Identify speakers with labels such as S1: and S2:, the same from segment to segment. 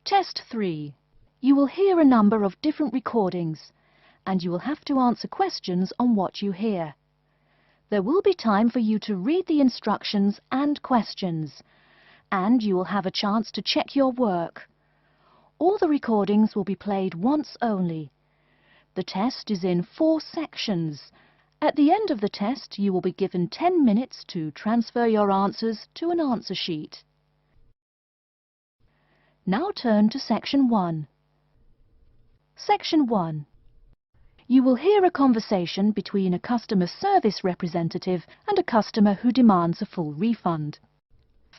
S1: Test 3. You will hear a number of different recordings, and you will have to answer questions on what you hear. There will be time for you to read the instructions and questions, and you will have a chance to check your work. All the recordings will be played once only. The test is in 4 sections. At the end of the test, you will be given 10 minutes to transfer your answers to an answer sheet. Now turn to Section 1. Section 1. You will hear a conversation between a customer service representative and a customer who demands a full refund.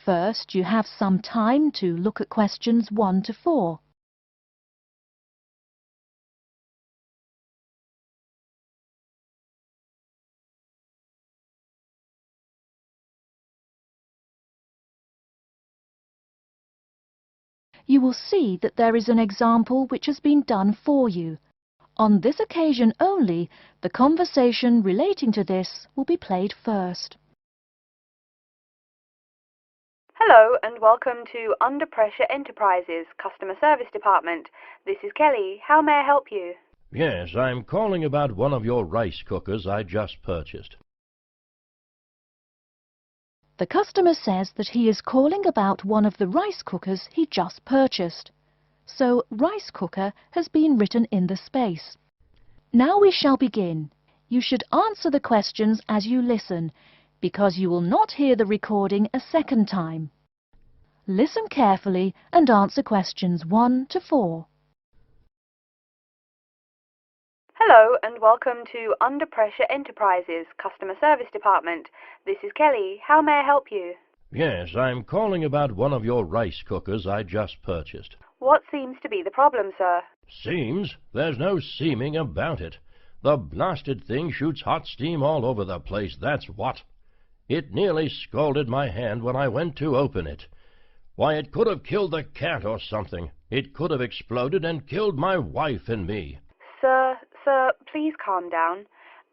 S1: First, you have some time to look at questions 1 to 4. You will see that there is an example which has been done for you. On this occasion only, the conversation relating to this will be played first.
S2: Hello and welcome to Under Pressure Enterprises Customer Service Department. This is Kelly. How may I help you?
S3: Yes, I'm calling about one of your rice cookers I just purchased.
S1: The customer says that he is calling about one of the rice cookers he just purchased. So, rice cooker has been written in the space. Now we shall begin. You should answer the questions as you listen, because you will not hear the recording a second time. Listen carefully and answer questions 1 to 4.
S2: Hello and welcome to Under Pressure Enterprises Customer Service Department. This is Kelly. How may I help you?
S3: Yes, I'm calling about one of your rice cookers I just purchased.
S2: What seems to be the problem, sir?
S3: Seems? There's no seeming about it. The blasted thing shoots hot steam all over the place, that's what. It nearly scalded my hand when I went to open it. Why, it could have killed the cat or something. It could have exploded and killed my wife and me.
S2: Sir, please calm down.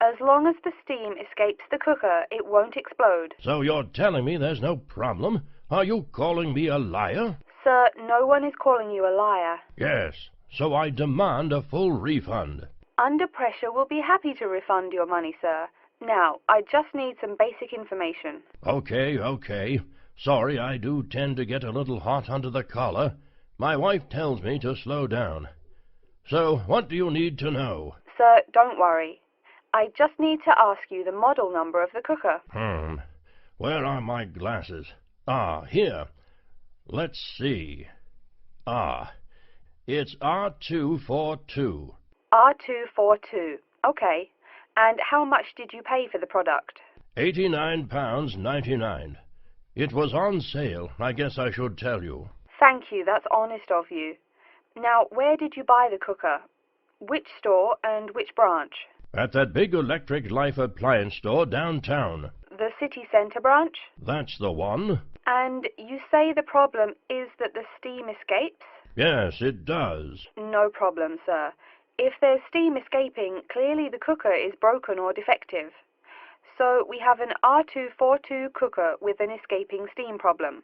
S2: As long as the steam escapes the cooker, it won't explode.
S3: So you're telling me there's no problem? Are you calling me a liar?
S2: Sir, no one is calling you a liar.
S3: Yes, so I demand a full refund.
S2: Under Pressure will be happy to refund your money, sir. Now, I just need some basic information.
S3: Okay. Sorry, I do tend to get a little hot under the collar. My wife tells me to slow down. So, what do you need to know?
S2: Sir, don't worry. I just need to ask you the model number of the cooker.
S3: Where are my glasses? Here. Let's see. It's R242.
S2: R242. Okay. And how much did you pay for the product?
S3: £89.99. It was on sale. I guess I should tell you.
S2: Thank you. That's honest of you. Now, where did you buy the cooker? Which store and which branch?
S3: At that big Electric Life appliance store downtown.
S2: The city centre branch?
S3: That's the one.
S2: And you say the problem is that the steam escapes?
S3: Yes, it does.
S2: No problem, sir. If there's steam escaping, clearly the cooker is broken or defective. So we have an R242 cooker with an escaping steam problem.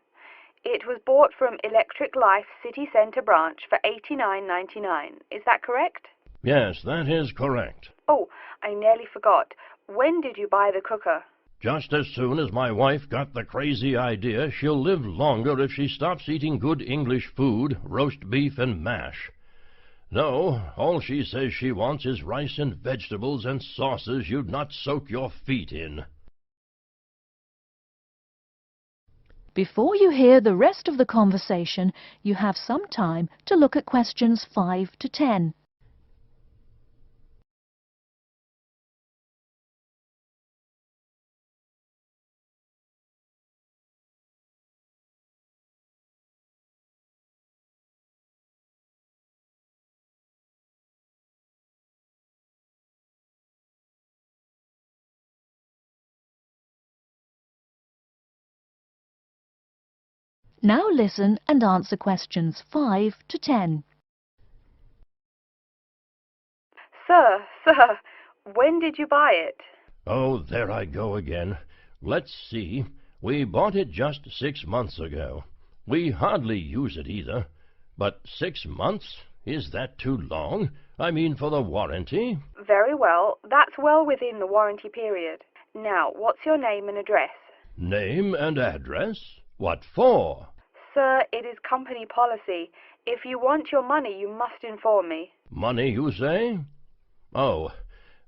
S2: It was bought from Electric Life City Centre branch for $89.99. Is that correct?
S3: Yes, that is correct.
S2: Oh, I nearly forgot. When did you buy the cooker?
S3: Just as soon as my wife got the crazy idea she'll live longer if she stops eating good English food, roast beef and mash. No, all she says she wants is rice and vegetables and sauces you'd not soak your feet in.
S1: Before you hear the rest of the conversation, you have some time to look at questions 5 to 10. Now listen and answer questions 5 to 10.
S2: Sir, when did you buy it?
S3: Oh, there I go again. Let's see. We bought it just 6 months ago. We hardly use it either. But 6 months? Is that too long? I mean for the warranty?
S2: Very well, that's well within the warranty period. Now, what's your name and address?
S3: Name and address? What for?
S2: Sir, it is company policy. If you want your money, you must inform me.
S3: Money, you say? Oh,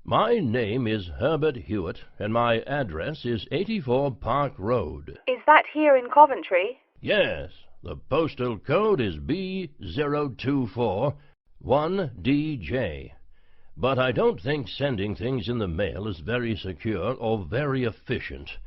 S3: my name is Herbert Hewitt, and my address is 84 Park Road.
S2: Is that here in Coventry?
S3: Yes, the postal code is B0241DJ. But I don't think sending things in the mail is very secure or very efficient.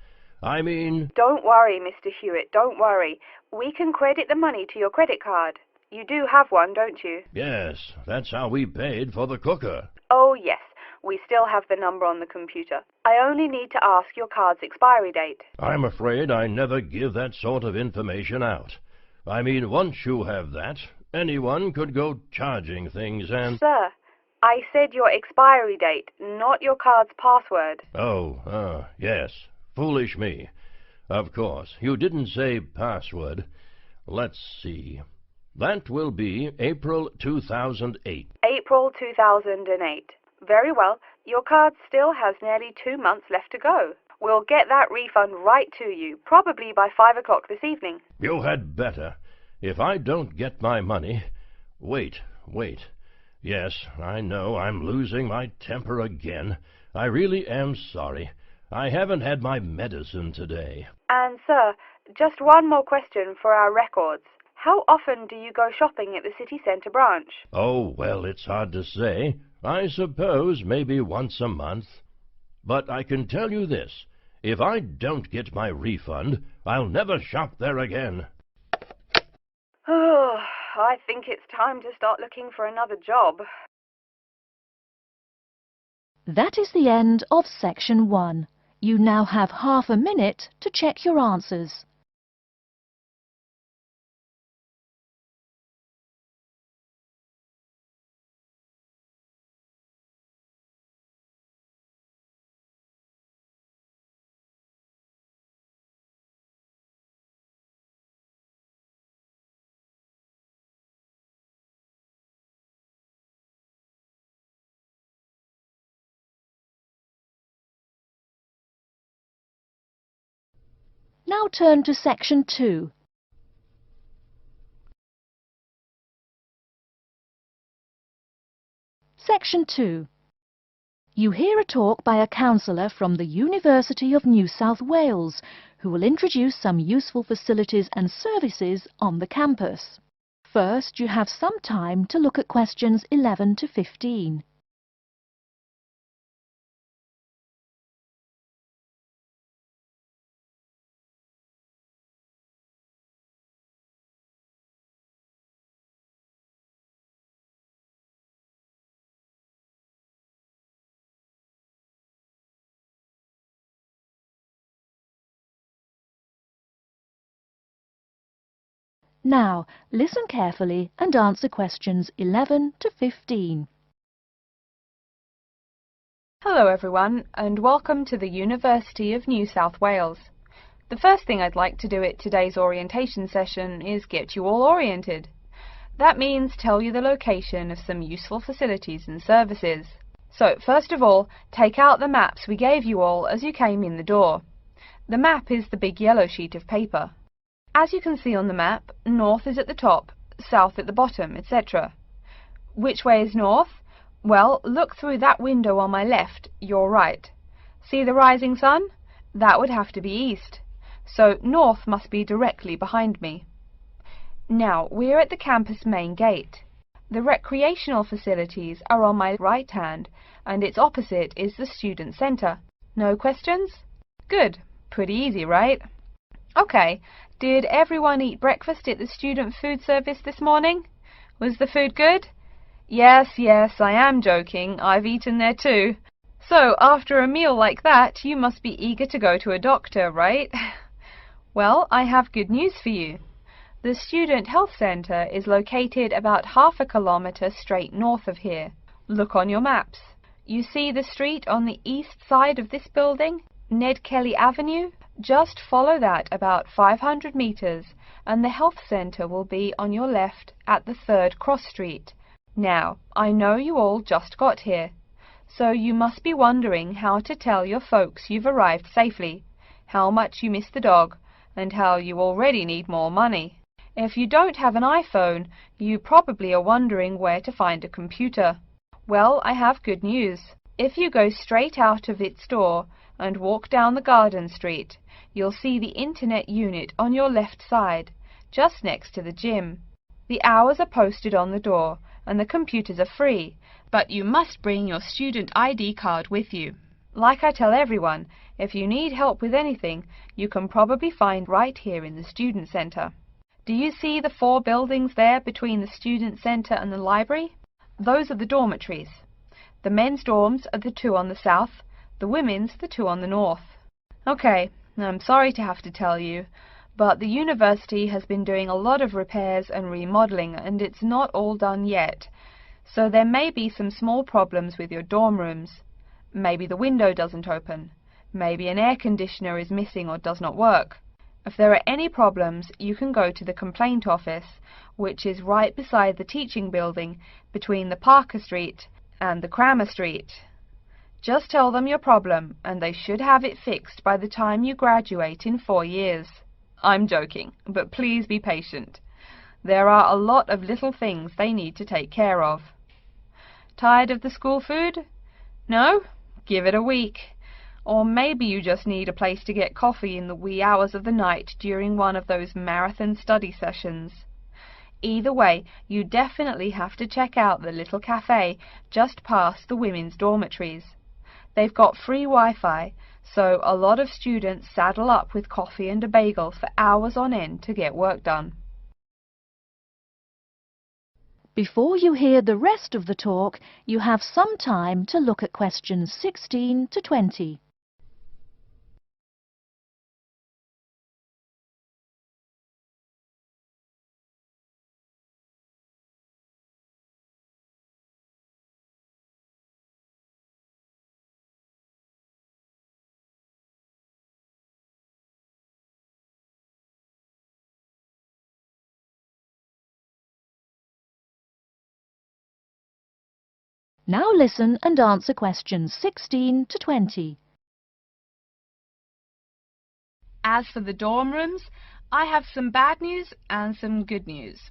S3: I mean...
S2: Don't worry, Mr. Hewitt, don't worry. We can credit the money to your credit card. You do have one, don't you?
S3: Yes, that's how we paid for the cooker.
S2: Oh, yes. We still have the number on the computer. I only need to ask your card's expiry date.
S3: I'm afraid I never give that sort of information out. I mean, once you have that, anyone could go charging things and...
S2: Sir, I said your expiry date, not your card's password.
S3: Oh, yes. Foolish me. Of course, you didn't say password. Let's see. That will be April 2008.
S2: April 2008. Very well. Your card still has nearly 2 months left to go. We'll get that refund right to you, probably by 5 o'clock this evening.
S3: You had better. If I don't get my money... Wait. Yes, I know I'm losing my temper again. I really am sorry. I haven't had my medicine today.
S2: And, sir, just one more question for our records. How often do you go shopping at the city centre branch?
S3: Oh, well, it's hard to say. I suppose maybe once a month. But I can tell you this. If I don't get my refund, I'll never shop there again.
S2: Oh, I think it's time to start looking for another job.
S1: That is the end of section 1. You now have half a minute to check your answers. Now turn to section 2. Section 2. You hear a talk by a counsellor from the University of New South Wales, who will introduce some useful facilities and services on the campus. First, you have some time to look at questions 11 to 15. Now, listen carefully and answer questions 11 to 15.
S2: Hello everyone, and welcome to the University of New South Wales. The first thing I'd like to do at today's orientation session is get you all oriented. That means tell you the location of some useful facilities and services. So, first of all, take out the maps we gave you all as you came in the door. The map is the big yellow sheet of paper. As you can see on the map, north is at the top, south at the bottom, etc. Which way is north? Well, look through that window on my left, your right. See the rising sun? That would have to be east. So north must be directly behind me. Now, we're at the campus main gate. The recreational facilities are on my right hand, and its opposite is the student centre. No questions? Good. Pretty easy, right? Okay. Did everyone eat breakfast at the student food service this morning? Was the food good? Yes, I am joking. I've eaten there too. So, after a meal like that, you must be eager to go to a doctor, right? Well, I have good news for you. The Student Health Centre is located about half a kilometre straight north of here. Look on your maps. You see the street on the east side of this building? Ned Kelly Avenue? Just follow that about 500 metres and the health centre will be on your left at the 3rd cross street. Now, I know you all just got here, so you must be wondering how to tell your folks you've arrived safely, how much you miss the dog, and how you already need more money. If you don't have an iPhone, you probably are wondering where to find a computer. Well, I have good news. If you go straight out of its door and walk down the garden street, you'll see the internet unit on your left side, just next to the gym. The hours are posted on the door, and the computers are free, but you must bring your student ID card with you. Like I tell everyone, if you need help with anything, you can probably find right here in the Student Centre. Do you see the 4 buildings there between the Student Centre and the library? Those are the dormitories. The men's dorms are the 2 on the south, the women's the 2 on the north. Okay, I'm sorry to have to tell you, but the university has been doing a lot of repairs and remodelling, and it's not all done yet. So there may be some small problems with your dorm rooms. Maybe the window doesn't open. Maybe an air conditioner is missing or does not work. If there are any problems, you can go to the complaint office, which is right beside the teaching building between the Parker Street and the Crammer Street. Just tell them your problem, and they should have it fixed by the time you graduate in 4 years. I'm joking, but please be patient. There are a lot of little things they need to take care of. Tired of the school food? No? Give it a week. Or maybe you just need a place to get coffee in the wee hours of the night during one of those marathon study sessions. Either way, you definitely have to check out the little cafe just past the women's dormitories. They've got free Wi-Fi, so a lot of students saddle up with coffee and a bagel for hours on end to get work done.
S1: Before you hear the rest of the talk, you have some time to look at questions 16 to 20. Now listen and answer questions 16 to 20.
S2: As for the dorm rooms, I have some bad news and some good news.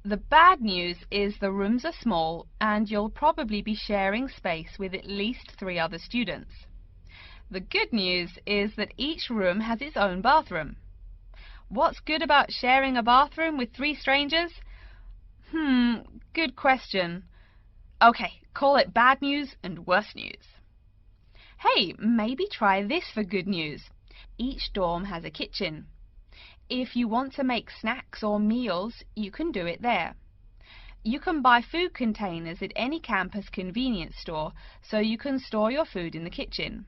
S2: The bad news is the rooms are small and you'll probably be sharing space with at least 3 other students. The good news is that each room has its own bathroom. What's good about sharing a bathroom with 3 strangers? Good question. Okay, call it bad news and worse news. Hey, maybe try this for good news. Each dorm has a kitchen. If you want to make snacks or meals, you can do it there. You can buy food containers at any campus convenience store, so you can store your food in the kitchen.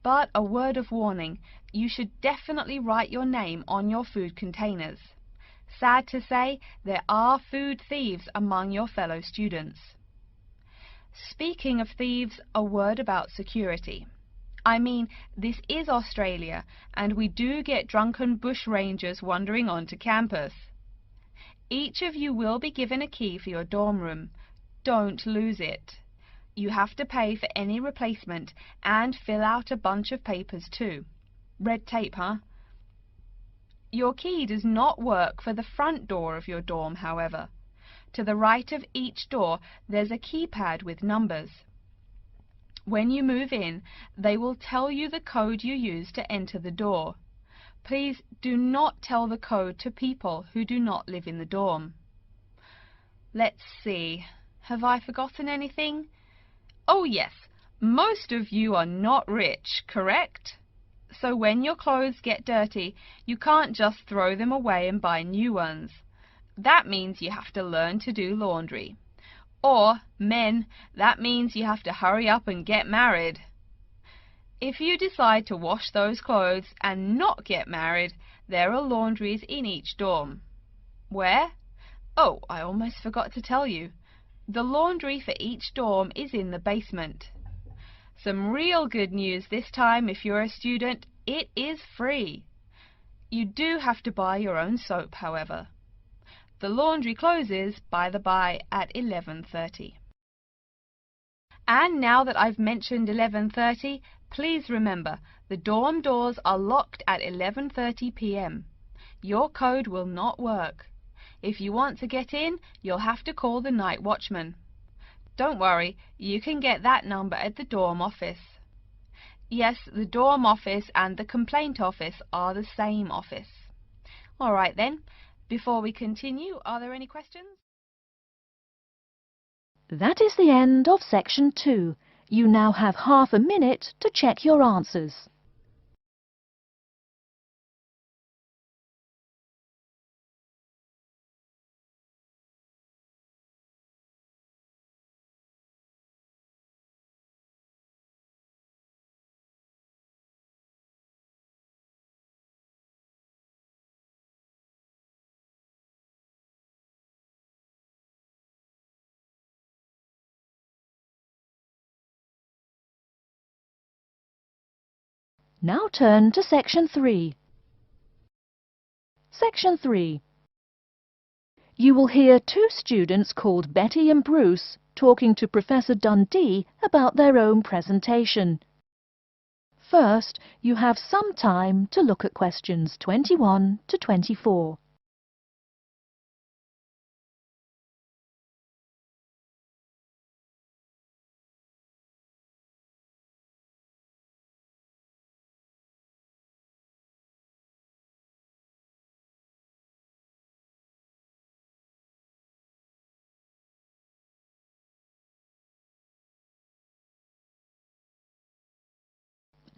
S2: But a word of warning, you should definitely write your name on your food containers. Sad to say, there are food thieves among your fellow students. Speaking of thieves, a word about security. I mean, this is Australia, and we do get drunken bushrangers wandering onto campus. Each of you will be given a key for your dorm room. Don't lose it. You have to pay for any replacement and fill out a bunch of papers too. Red tape, huh? Your key does not work for the front door of your dorm, however. To the right of each door, there's a keypad with numbers. When you move in, they will tell you the code you use to enter the door. Please do not tell the code to people who do not live in the dorm. Let's see, have I forgotten anything? Oh yes, most of you are not rich, correct? So when your clothes get dirty, you can't just throw them away and buy new ones. That means you have to learn to do laundry. Or, men, that means you have to hurry up and get married. If you decide to wash those clothes and not get married, there are laundries in each dorm. Where? Oh, I almost forgot to tell you. The laundry for each dorm is in the basement. Some real good news this time if you're a student, it is free. You do have to buy your own soap, however. The laundry closes, by the by, at 11:30. And now that I've mentioned 11:30, please remember, the dorm doors are locked at 11:30 p.m. Your code will not work. If you want to get in, you'll have to call the night watchman. Don't worry, you can get that number at the dorm office. Yes, the dorm office and the complaint office are the same office. All right then, before we continue, are there any questions?
S1: That is the end of section 2. You now have half a minute to check your answers. Now turn to section 3. Section 3. You will hear two students called Betty and Bruce talking to Professor Dundee about their own presentation. First, you have some time to look at questions 21 to 24.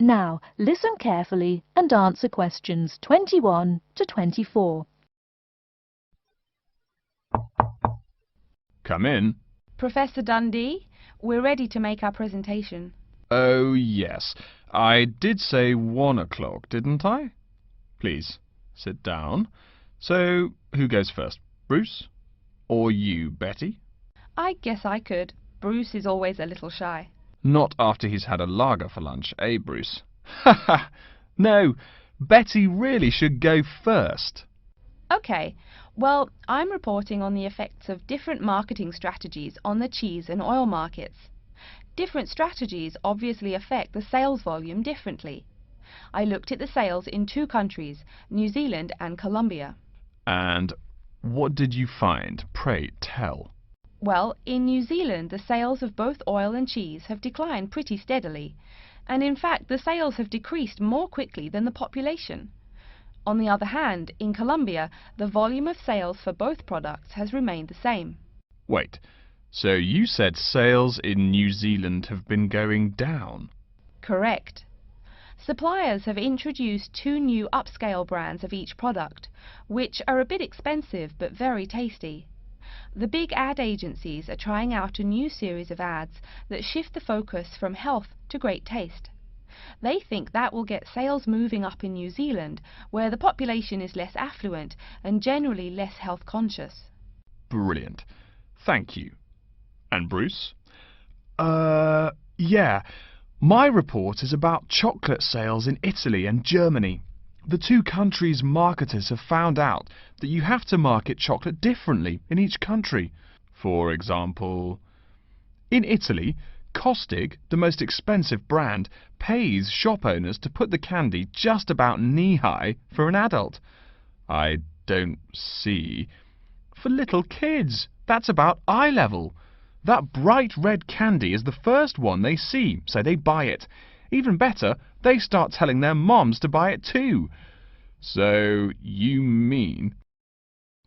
S1: Now, listen carefully and answer questions 21 to 24.
S4: Come in.
S2: Professor Dundee, we're ready to make our presentation.
S4: Oh, yes. I did say 1 o'clock, didn't I? Please, sit down. So, who goes first? Bruce? Or you, Betty?
S2: I guess I could. Bruce is always a little shy.
S4: Not after he's had a lager for lunch, eh, Bruce? Ha ha! No, Betty really should go first.
S2: Okay, well, I'm reporting on the effects of different marketing strategies on the cheese and oil markets. Different strategies obviously affect the sales volume differently. I looked at the sales in 2 countries, New Zealand and Colombia.
S4: And what did you find? Pray tell.
S2: Well, in New Zealand, the sales of both oil and cheese have declined pretty steadily, and in fact the sales have decreased more quickly than the population. On the other hand, in Colombia, the volume of sales for both products has remained the same.
S4: Wait, so you said sales in New Zealand have been going down?
S2: Correct. Suppliers have introduced 2 new upscale brands of each product, which are a bit expensive but very tasty. The big ad agencies are trying out a new series of ads that shift the focus from health to great taste. They think that will get sales moving up in New Zealand, where the population is less affluent and generally less health conscious.
S4: Brilliant. Thank you. And Bruce? Yeah. My report is about chocolate sales in Italy and Germany. The 2 countries' marketers have found out that you have to market chocolate differently in each country. For example, in Italy, Kostig, the most expensive brand, pays shop owners to put the candy just about knee-high for an adult. I don't see. For little kids, that's about eye level. That bright red candy is the first one they see, so they buy it. Even better, they start telling their moms to buy it too. So, you mean...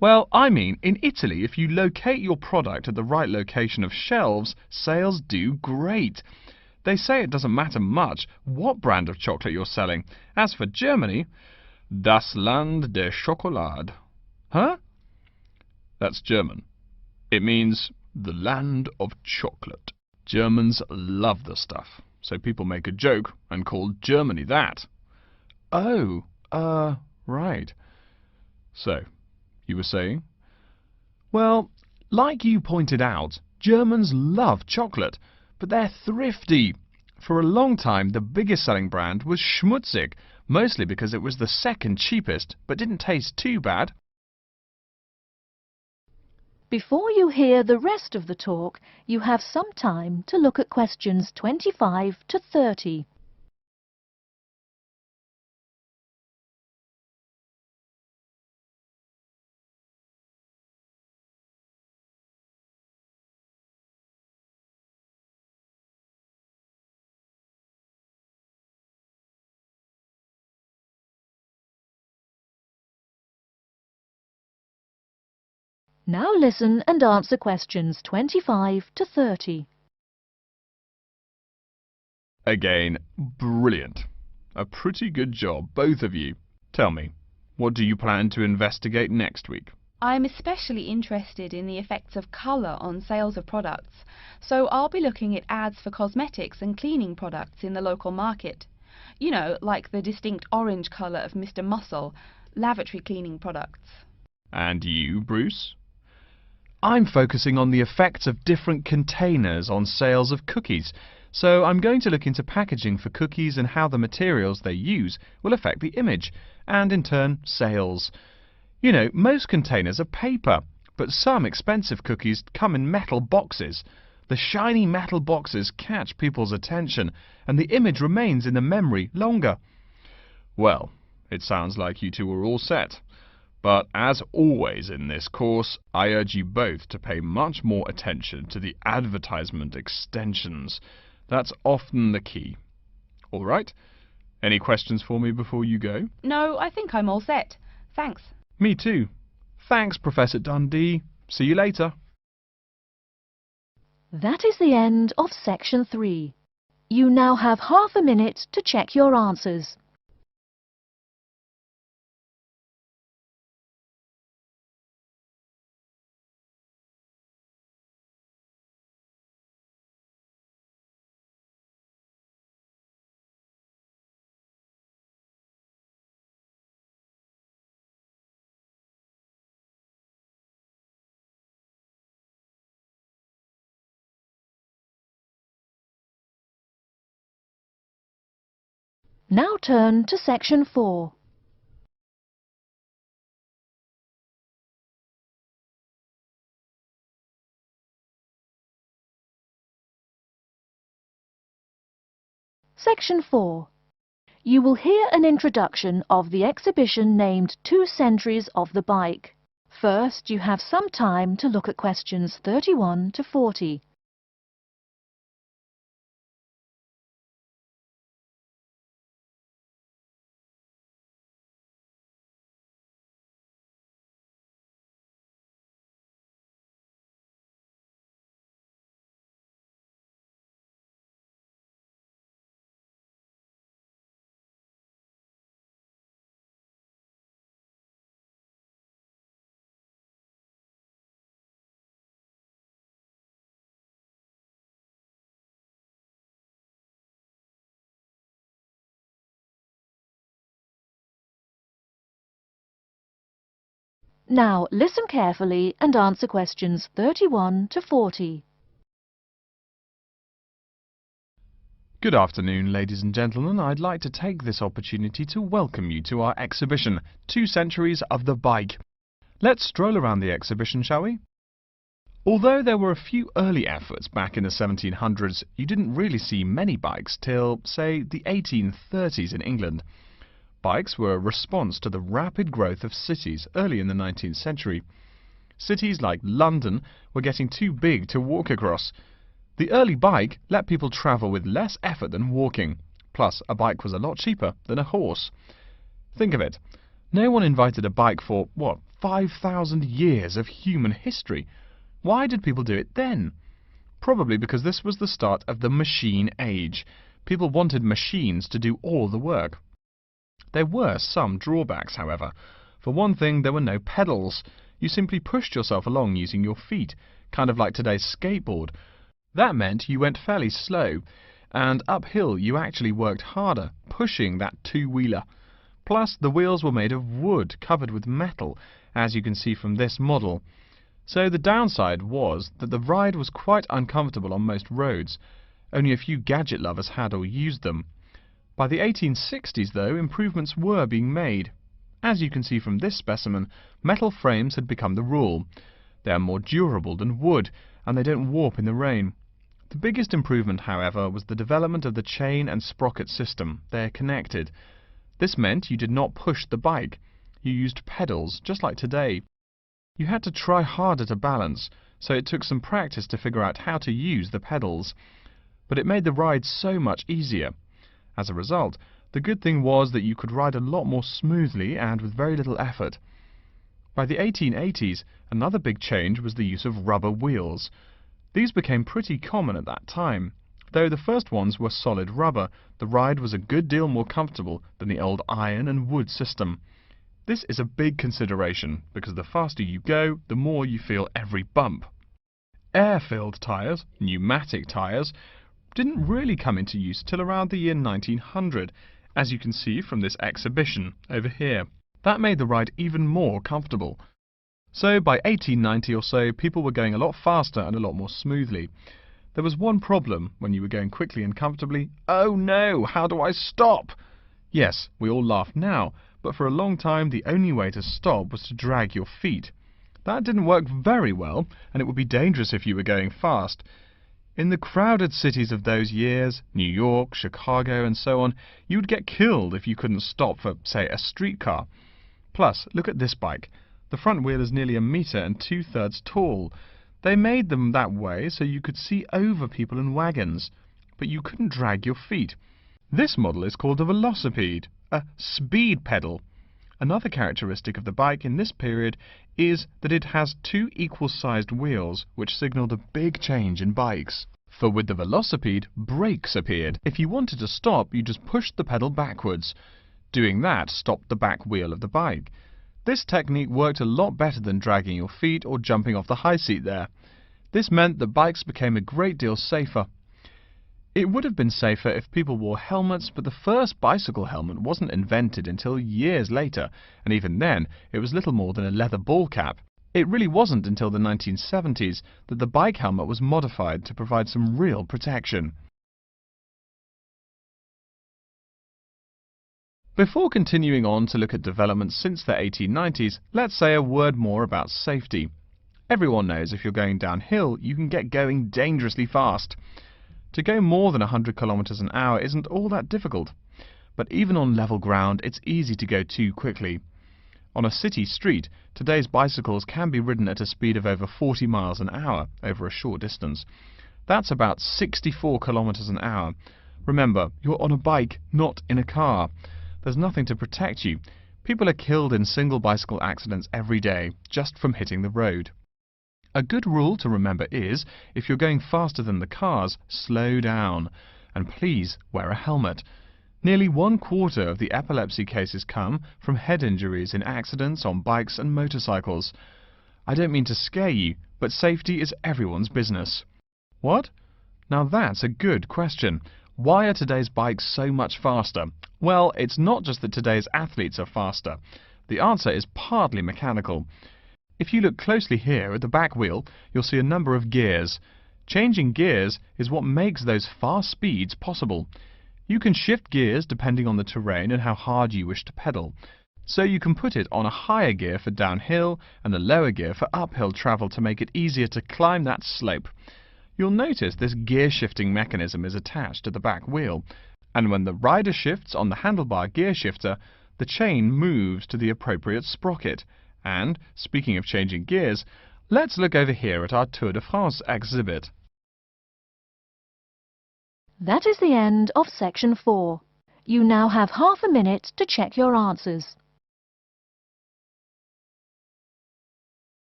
S4: Well, I mean, in Italy, if you locate your product at the right location of shelves, sales do great. They say it doesn't matter much what brand of chocolate you're selling. As for Germany, das Land der Schokolade. Huh? That's German. It means the land of chocolate. Germans love the stuff, so people make a joke and call Germany that. Oh, right. So, you were saying? Well, like you pointed out, Germans love chocolate, but they're thrifty. For a long time, the biggest selling brand was Schmutzig, mostly because it was the second cheapest, but didn't taste too bad.
S1: Before you hear the rest of the talk, you have some time to look at questions 25 to 30. Now listen and answer questions 25 to 30.
S4: Again, brilliant. A pretty good job, both of you. Tell me, what do you plan to investigate next week?
S2: I am especially interested in the effects of colour on sales of products, so I'll be looking at ads for cosmetics and cleaning products in the local market. You know, like the distinct orange colour of Mr. Muscle, lavatory cleaning products.
S4: And you, Bruce? I'm focusing on the effects of different containers on sales of cookies, so I'm going to look into packaging for cookies and how the materials they use will affect the image, and in turn, sales. You know, most containers are paper, but some expensive cookies come in metal boxes. The shiny metal boxes catch people's attention, and the image remains in the memory longer. Well, it sounds like you two are all set. But as always in this course, I urge you both to pay much more attention to the advertisement extensions. That's often the key. All right? Any questions for me before you go?
S2: No, I think I'm all set. Thanks.
S4: Me too. Thanks, Professor Dundee. See you later.
S1: That is the end of section 3. You now have half a minute to check your answers. Now turn to section 4. Section 4. You will hear an introduction of the exhibition named 2 Centuries of the Bike. First, you have some time to look at questions 31 to 40. Now listen carefully and answer questions 31 to 40.
S4: Good afternoon, ladies and gentlemen. I'd like to take this opportunity to welcome you to our exhibition, 2 Centuries of the Bike. Let's stroll around the exhibition, shall we? Although there were a few early efforts back in the 1700s, you didn't really see many bikes till, say, the 1830s in England. Bikes were a response to the rapid growth of cities early in the 19th century. Cities like London were getting too big to walk across. The early bike let people travel with less effort than walking. Plus, a bike was a lot cheaper than a horse. Think of it. No one invited a bike for, 5,000 years of human history. Why did people do it then? Probably because this was the start of the machine age. People wanted machines to do all the work. There were some drawbacks, however. For one thing, there were no pedals. You simply pushed yourself along using your feet, kind of like today's skateboard. That meant you went fairly slow, and uphill you actually worked harder, pushing that two-wheeler. Plus, the wheels were made of wood, covered with metal, as you can see from this model. So the downside was that the ride was quite uncomfortable on most roads, Only a few gadget lovers had or used them. By the 1860s, though, improvements were being made. As you can see from this specimen, metal frames had become the rule. They are more durable than wood, and they don't warp in the rain. The biggest improvement, however, was the development of the chain and sprocket system. They are connected. This meant you did not push the bike. You used pedals, just like today. You had to try harder to balance, so it took some practice to figure out how to use the pedals. But it made the ride so much easier. As a result, the good thing was that you could ride a lot more smoothly and with very little effort. By the 1880s, another big change was the use of rubber wheels. These became pretty common at that time. Though the first ones were solid rubber, the ride was a good deal more comfortable than the old iron and wood system. This is a big consideration, because the faster you go, the more you feel every bump. Air-filled tyres, pneumatic tyres, didn't really come into use till around the year 1900, as you can see from this exhibition over here. That made the ride even more comfortable. So by 1890 or so, people were going a lot faster and a lot more smoothly. There was one problem when you were going quickly and comfortably. Oh no, how do I stop? Yes, we all laugh now, but for a long time the only way to stop was to drag your feet. That didn't work very well, and it would be dangerous if you were going fast. In the crowded cities of those years, New York, Chicago and so on, you would get killed if you couldn't stop for, say, a streetcar. Plus, look at this bike. The front wheel is nearly 1 meter and 2/3 tall. They made them that way so you could see over people and wagons, but you couldn't drag your feet. This model is called a velocipede, a speed pedal. Another characteristic of the bike in this period is that it has 2 equal-sized wheels, which signalled a big change in bikes. For with the velocipede, brakes appeared. If you wanted to stop, you just pushed the pedal backwards. Doing that stopped the back wheel of the bike. This technique worked a lot better than dragging your feet or jumping off the high seat there. This meant that bikes became a great deal safer. It would have been safer if people wore helmets, but the first bicycle helmet wasn't invented until years later, and even then it was little more than a leather ball cap. It really wasn't until the 1970s that the bike helmet was modified to provide some real protection. Before continuing on to look at developments since the 1890s, let's say a word more about safety. Everyone knows if you're going downhill, you can get going dangerously fast. To go more than 100 kilometers an hour isn't all that difficult. But even on level ground, it's easy to go too quickly. On a city street, today's bicycles can be ridden at a speed of over 40 miles an hour over a short distance. That's about 64 kilometers an hour. Remember, you're on a bike, not in a car. There's nothing to protect you. People are killed in single bicycle accidents every day, just from hitting the road. A good rule to remember is, if you're going faster than the cars, slow down. And please wear a helmet. Nearly 1/4 of the epilepsy cases come from head injuries in accidents on bikes and motorcycles. I don't mean to scare you, but safety is everyone's business. What? Now that's a good question. Why are today's bikes so much faster? Well, it's not just that today's athletes are faster. The answer is partly mechanical. If you look closely here at the back wheel, you'll see a number of gears. Changing gears is what makes those fast speeds possible. You can shift gears depending on the terrain and how hard you wish to pedal. So you can put it on a higher gear for downhill and a lower gear for uphill travel to make it easier to climb that slope. You'll notice this gear shifting mechanism is attached to the back wheel, and when the rider shifts on the handlebar gear shifter, the chain moves to the appropriate sprocket. And, speaking of changing gears, let's look over here at our Tour de France exhibit.
S1: That is the end of section 4. You now have half a minute to check your answers.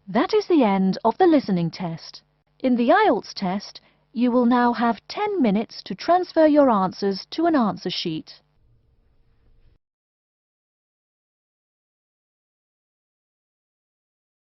S1: That is the end of the listening test. In the IELTS test, you will now have 10 minutes to transfer your answers to an answer sheet.